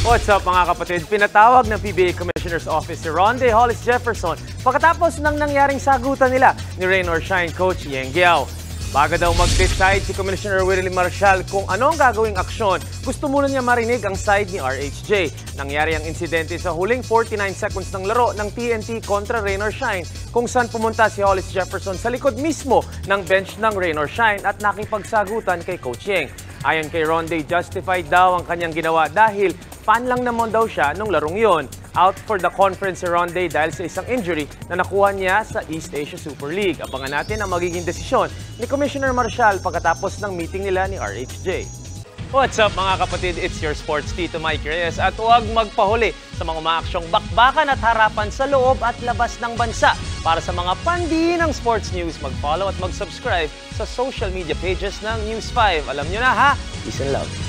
What's up mga kapatid? Pinatawag ng PBA Commissioner's Office si Ronde Hollis Jefferson pagkatapos ng nangyaring sagutan nila ni Rain or Shine coach Yeng Guiao. Bago daw mag-decide si Commissioner Willie Marcial kung anong gagawing aksyon, gusto muna niya marinig ang side ni RHJ. Nangyari ang insidente sa huling 49 seconds ng laro ng TNT kontra Rain or Shine kung saan pumunta si Hollis Jefferson sa likod mismo ng bench ng Rain or Shine at nakipagsagutan kay Coach Yeng. Ayon kay Ronde, justified daw ang kanyang ginawa dahil fan lang naman daw siya nung larong yon. Out for the conference si Ronde dahil sa isang injury na nakuha niya sa East Asia Super League. Abangan natin ang magiging desisyon ni Commissioner Marcial pagkatapos ng meeting nila ni RHJ. What's up mga kapatid? It's your sports Tito Mike Reyes at huwag magpahuli sa mga umaaksyong bakbakan at harapan sa loob at labas ng bansa. Para sa mga pandi ng sports news, mag-follow at mag-subscribe sa social media pages ng News 5. Alam nyo na ha? Peace and love.